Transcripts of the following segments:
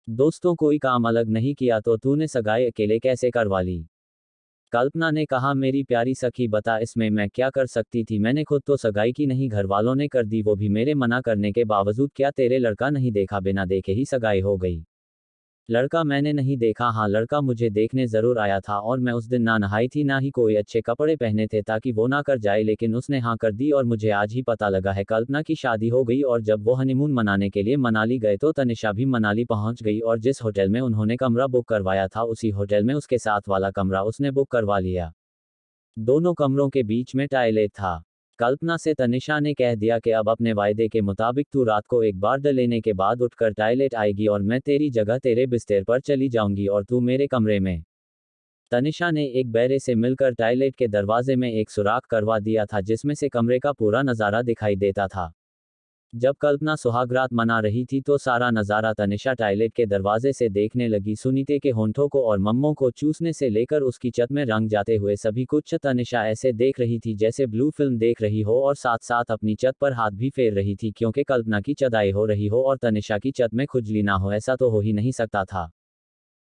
दोस्तों कोई काम अलग नहीं किया तो तूने सगाई अकेले कैसे करवा ली? कल्पना ने कहा मेरी प्यारी सखी बता इसमें मैं क्या कर सकती थी, मैंने खुद तो सगाई की नहीं घर वालों ने कर दी वो भी मेरे मना करने के बावजूद। क्या तेरे लड़का नहीं देखा, बिना देखे ही सगाई हो गई? लड़का मैंने नहीं देखा, हाँ लड़का मुझे देखने जरूर आया था और मैं उस दिन ना नहाई थी ना ही कोई अच्छे कपड़े पहने थे ताकि वो ना कर जाए, लेकिन उसने हाँ कर दी और मुझे आज ही पता लगा है कल्पना की शादी हो गई। और जब वो हनीमून मनाने के लिए मनाली गए तो तनिषा भी मनाली पहुंच गई और जिस होटल में उन्होंने कमरा बुक करवाया था उसी होटल में उसके साथ वाला कमरा उसने बुक करवा लिया। दोनों कमरों के बीच में टॉयलेट था। कल्पना से तनिषा ने कह दिया कि अब अपने वायदे के मुताबिक तू रात को एक बार लेने के बाद उठकर टॉयलेट आएगी और मैं तेरी जगह तेरे बिस्तर पर चली जाऊंगी और तू मेरे कमरे में। तनिषा ने एक बैरे से मिलकर टॉयलेट के दरवाजे में एक सुराख करवा दिया था जिसमें से कमरे का पूरा नज़ारा दिखाई देता था। जब कल्पना सुहागरात मना रही थी तो सारा नज़ारा तनिषा टॉयलेट के दरवाजे से देखने लगी। सुनीते के होंठों को और मम्मों को चूसने से लेकर उसकी छत में रंग जाते हुए सभी कुछ तनिषा ऐसे देख रही थी जैसे ब्लू फिल्म देख रही हो और साथ साथ अपनी छत पर हाथ भी फेर रही थी क्योंकि कल्पना की चदाई हो रही हो और तनिषा की छत में खुजली ना हो, ऐसा तो हो ही नहीं सकता था।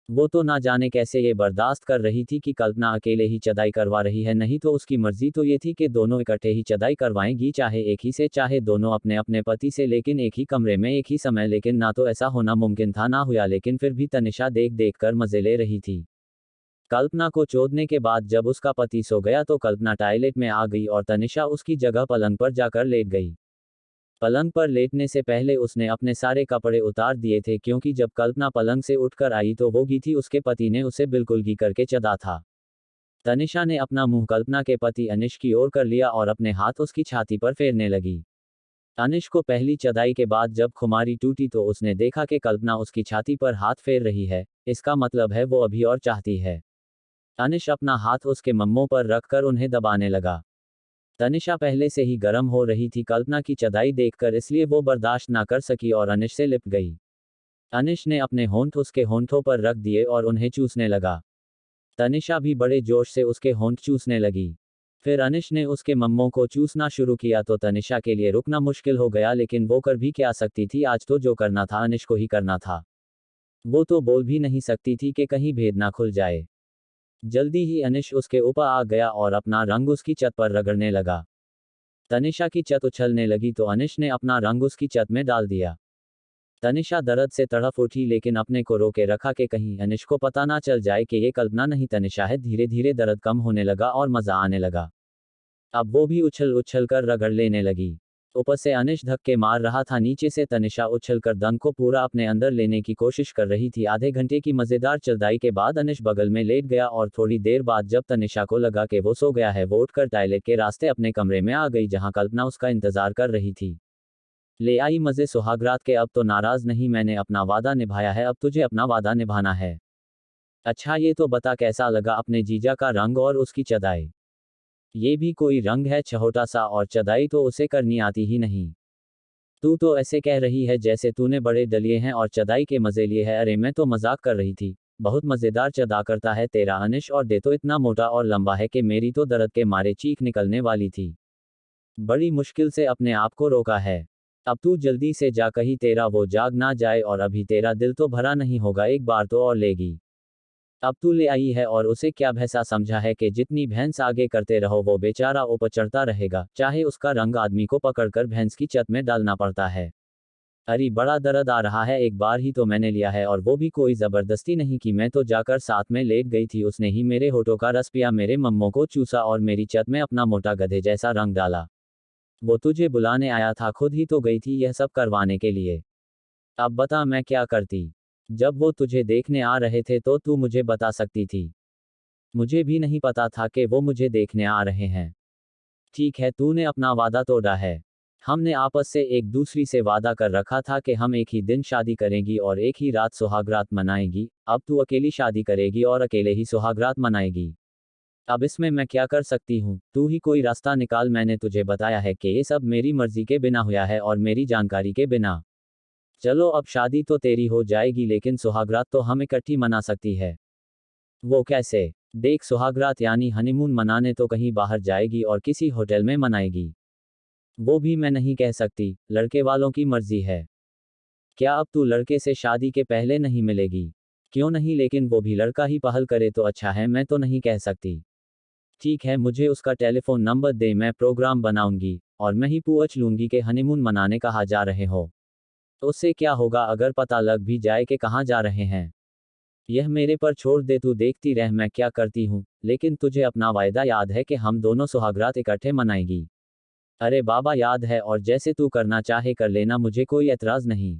वो तो ना जाने कैसे ये बर्दाश्त कर रही थी कि कल्पना अकेले ही चदाई करवा रही है, नहीं तो उसकी मर्जी तो ये थी कि दोनों इकट्ठे ही चदाई करवाएंगी, चाहे एक ही से चाहे दोनों अपने अपने पति से, लेकिन एक ही कमरे में एक ही समय। लेकिन ना तो ऐसा होना मुमकिन था ना हुआ, लेकिन फिर भी तनिषा देख देख कर मजे ले रही थी। कल्पना को चोदने के बाद जब उसका पति सो गया तो कल्पना टॉयलेट में आ गई और तनिषा उसकी जगह पलंग पर जाकर लेट गई। पलंग पर लेटने से पहले उसने अपने सारे कपड़े उतार दिए थे क्योंकि जब कल्पना पलंग से उठकर आई तो वो गी थी, उसके पति ने उसे बिल्कुल गी करके चदा था। तनिषा ने अपना मुंह कल्पना के पति अनिश की ओर कर लिया और अपने हाथ उसकी छाती पर फेरने लगी। अनिश को पहली चदाई के बाद जब खुमारी टूटी तो उसने देखा कि कल्पना उसकी छाती पर हाथ फेर रही है, इसका मतलब है वो अभी और चाहती है। अनिश अपना हाथ उसके मम्मों पर रखकर उन्हें दबाने लगा। तनिषा पहले से ही गर्म हो रही थी कल्पना की चदाई देखकर, इसलिए वो बर्दाश्त ना कर सकी और अनिश से लिपट गई। अनिश ने अपने होंठ उसके होंठों पर रख दिए और उन्हें चूसने लगा। तनिषा भी बड़े जोश से उसके होंठ चूसने लगी। फिर अनिश ने उसके मम्मों को चूसना शुरू किया तो तनिषा के लिए रुकना मुश्किल हो गया, लेकिन वो कर भी क्या सकती थी, आज तो जो करना था अनिश को ही करना था। वो तो बोल भी नहीं सकती थी कि कहीं भेद ना खुल जाए। जल्दी ही अनिश उसके ऊपर आ गया और अपना रंग उसकी छत पर रगड़ने लगा। तनिषा की छत उछलने लगी तो अनिश ने अपना रंग उसकी छत में डाल दिया। तनिषा दर्द से तड़प उठी लेकिन अपने को रोके रखा कि कहीं अनिश को पता ना चल जाए कि ये कल्पना नहीं तनिषा है। धीरे धीरे दर्द कम होने लगा और मजा आने लगा। अब वो भी उछल उछल कर रगड़ लेने लगी। ऊपर से अनिश धक्के मार रहा था, नीचे से तनिषा उछलकर दम को पूरा अपने अंदर लेने की कोशिश कर रही थी। आधे घंटे की मजेदार चदाई के बाद अनिश बगल में लेट गया और थोड़ी देर बाद जब तनिषा को लगा कि वो सो गया है वो उठकर टॉयलेट के रास्ते अपने कमरे में आ गई जहां कल्पना उसका इंतजार कर रही थी। ले आई मजे सुहागरात के, अब तो नाराज नहीं, मैंने अपना वादा निभाया है, अब तुझे अपना वादा निभाना है। अच्छा ये तो बता कैसा लगा अपने जीजा का रंग और उसकी चदाई? ये भी कोई रंग है छोटा सा, और चदाई तो उसे करनी आती ही नहीं। तू तो ऐसे कह रही है जैसे तूने बड़े डलिए हैं और चदाई के मजे लिए है। अरे मैं तो मजाक कर रही थी, बहुत मजेदार चदा करता है तेरा अनिश, और दे तो इतना मोटा और लंबा है कि मेरी तो दर्द के मारे चीख निकलने वाली थी। बड़ी मुश्किल से अपने आप को रोका है। अब तू जल्दी से जा, कहीं तेरा वो जाग ना जाए, और अभी तेरा दिल तो भरा नहीं होगा, एक बार तो और लेगी। अब तू ले आई है और उसे क्या भैंसा समझा है कि जितनी भैंस आगे करते रहो वो बेचारा ऊपर चढ़ता रहेगा, चाहे उसका रंग आदमी को पकड़कर भैंस की छत में डालना पड़ता है। अरे बड़ा दर्द आ रहा है, एक बार ही तो मैंने लिया है और वो भी कोई जबरदस्ती नहीं की, मैं तो जाकर साथ में लेट गई थी, उसने ही मेरे होठों का रस पिया, मेरे मम्मों को चूसा और मेरी छत में अपना मोटा गधे जैसा रंग डाला। वो तुझे बुलाने आया था, खुद ही तो गई थी यह सब करवाने के लिए। अब बता मैं क्या करती? जब वो तुझे देखने आ रहे थे तो तू मुझे बता सकती थी। मुझे भी नहीं पता था कि वो मुझे देखने आ रहे हैं। ठीक है, तूने अपना वादा तोड़ा है। हमने आपस से एक दूसरी से वादा कर रखा था कि हम एक ही दिन शादी करेंगी और एक ही रात सुहागरात मनाएगी। अब तू अकेली शादी करेगी और अकेले ही सुहागरात मनाएगी। अब इसमें मैं क्या कर सकती हूँ? तू ही कोई रास्ता निकाल, मैंने तुझे बताया है कि ये सब मेरी मर्जी के बिना हुआ है और मेरी जानकारी के बिना। चलो अब शादी तो तेरी हो जाएगी, लेकिन सुहागरात तो हम इकट्ठी मना सकती है। वो कैसे? देख, सुहागरात यानी हनीमून मनाने तो कहीं बाहर जाएगी और किसी होटल में मनाएगी। वो भी मैं नहीं कह सकती, लड़के वालों की मर्जी है। क्या अब तू लड़के से शादी के पहले नहीं मिलेगी? क्यों नहीं, लेकिन वो भी लड़का ही पहल करे तो अच्छा है, मैं तो नहीं कह सकती। ठीक है, मुझे उसका टेलीफोन नंबर दे, मैं प्रोग्राम बनाऊंगी और मैं ही पूछ लूंगी कि हनीमून मनाने कहाँ जा रहे हो। तो उससे क्या होगा अगर पता लग भी जाए कि कहाँ जा रहे हैं? यह मेरे पर छोड़ दे, तू देखती रह मैं क्या करती हूँ, लेकिन तुझे अपना वायदा याद है कि हम दोनों सुहागरात इकट्ठे मनाएगी? अरे बाबा याद है, और जैसे तू करना चाहे कर लेना, मुझे कोई एतराज नहीं।